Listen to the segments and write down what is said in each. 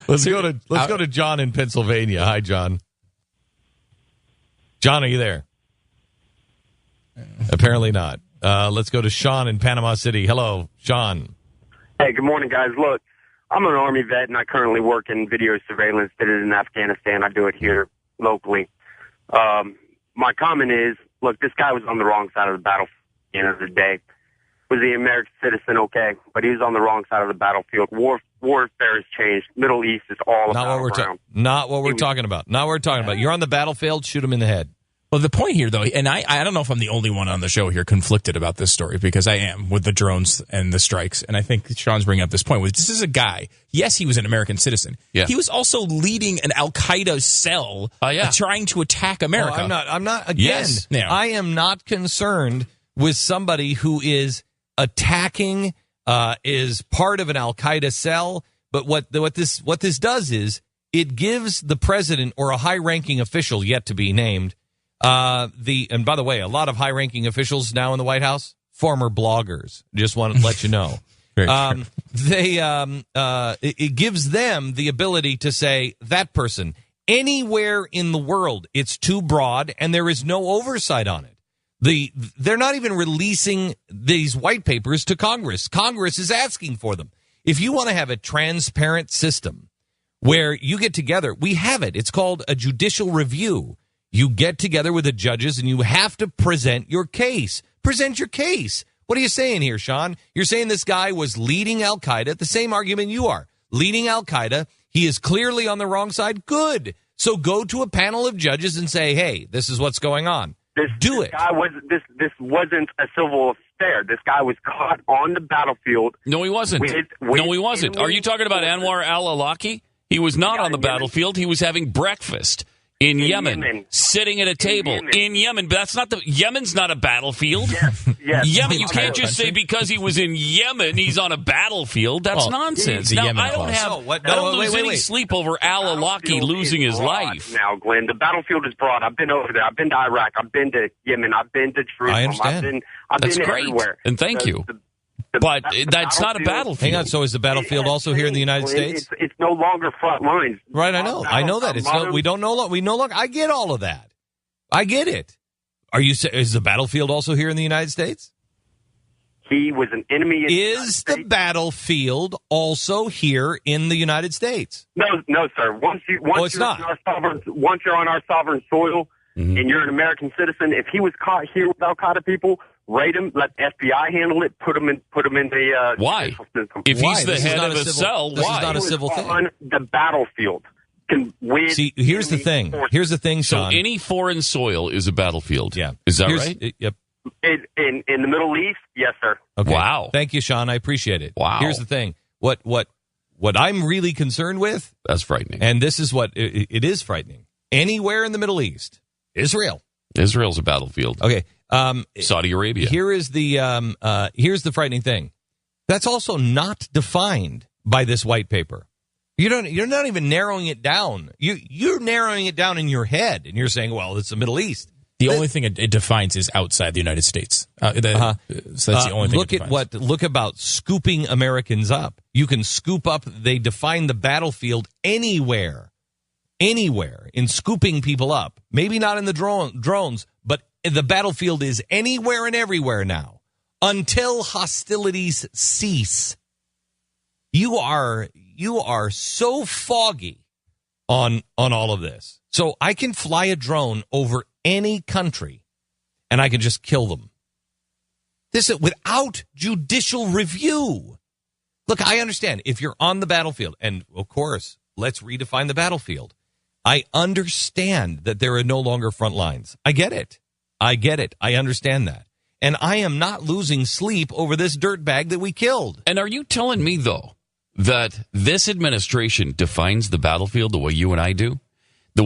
Let's go to John in Pennsylvania. Hi, John. John, are you there? Apparently not. Let's go to Sean in Panama City. Hello, Sean. Hey, good morning, guys. Look, I'm an Army vet, and I currently work in video surveillance. Did it in Afghanistan. I do it here locally. My comment is, look, this guy was on the wrong side of the battlefield at the end of the day. Was he an American citizen? Okay, but he was on the wrong side of the battlefield. Warfare has changed. Middle East is all not what we're talking about. Not what we're talking about. You're on the battlefield, shoot him in the head. Well, the point here, though, and I don't know if I'm the only one on the show here conflicted about this story, because I am with the drones and the strikes. And I think Sean's bringing up this point. This is a guy, yes, he was an American citizen. Yeah. He was also leading an al-Qaeda cell trying to attack America. I'm not, again, yes. Yeah. I am not concerned with somebody who is attacking, is part of an al-Qaeda cell. But what this does is it gives the president or a high-ranking official yet to be named, and by the way, a lot of high-ranking officials now in the White House, former bloggers. Just want to let you know. It gives them the ability to say that person anywhere in the world. It's too broad, and there is no oversight on it. They're not even releasing these white papers to Congress. Congress is asking for them. If you want to have a transparent system where you get together, we have it. It's called a judicial review. You get together with the judges and you have to present your case. Present your case. What are you saying here, Sean? You're saying this guy was leading al-Qaeda, the same argument you are. Leading al-Qaeda. He is clearly on the wrong side. Good. So go to a panel of judges and say, hey, this is what's going on. This wasn't a civil affair. This guy was caught on the battlefield. No, he wasn't. No, he wasn't. Are you talking about Anwar al-Awlaki? He was not on the battlefield. He was having breakfast in Yemen, sitting at a table in Yemen. But that's not Yemen's not a battlefield. Yes. Yemen, you can't just say because he was in Yemen, he's on a battlefield. That's nonsense. Now, I don't lose any sleep over al-Awlaki losing his life. Now, Glenn, the battlefield is broad. I've been over there. I've been to Iraq. I've been to Yemen. I've been to Jerusalem. I understand. I've been great. Everywhere. And thank you. But that's not a battlefield. Hang on. So is the battlefield also here in the United States? It's no longer front lines. Right. I know. I know that. We don't know. We know. Look, I get all of that. I get it. Is the battlefield also here in the United States? He was an enemy. Is the battlefield also here in the United States? No, sir. Once you're on our sovereign soil and you're an American citizen, if he was caught here with al-Qaeda people, raid him, let FBI handle it, put him in the why? System. If he's the head of a cell, this why? Is not a civil thing. On the battlefield. See, here's the thing. Here's the thing, Sean. So any foreign soil is a battlefield. Yeah. Is that right? Yep. In the Middle East, yes, sir. Okay. Wow. Thank you, Sean. I appreciate it. Wow. Here's the thing. What I'm really concerned with. That's frightening. And this is what it is frightening. Anywhere in the Middle East, Israel's a battlefield. Okay. Saudi Arabia. Here's the frightening thing. That's also not defined by this white paper. You're not even narrowing it down. You're narrowing it down in your head, and you're saying, well, it's the Middle East. The only thing it defines is outside the United States. So that's the only thing. Look about scooping Americans up. You can scoop up. They define the battlefield anywhere in scooping people up. Maybe not in the drones, but the battlefield is anywhere and everywhere now until hostilities cease. You are so foggy on all of this. So I can fly a drone over any country and I can just kill them. This is without judicial review. Look, I understand if you're on the battlefield, and of course, let's redefine the battlefield. I understand that there are no longer front lines. I get it. I understand that. And I am not losing sleep over this dirtbag that we killed. And are you telling me, though, that this administration defines the battlefield the way you and I do? The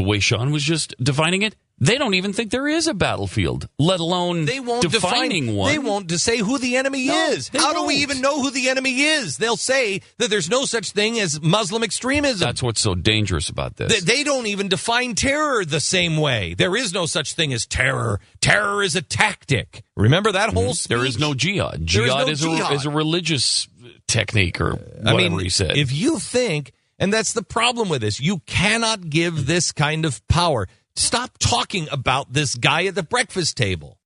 way Sean was just defining it? They don't even think there is a battlefield, let alone defining one. They won't say who the enemy is. How do we even know who the enemy is? They'll say that there's no such thing as Muslim extremism. That's what's so dangerous about this. They don't even define terror the same way. There is no such thing as terror. Terror is a tactic. Remember that whole speech? There is no jihad. Jihad is a religious technique or whatever he said. If you think... And that's the problem with this. You cannot give this kind of power. Stop talking about this guy at the breakfast table.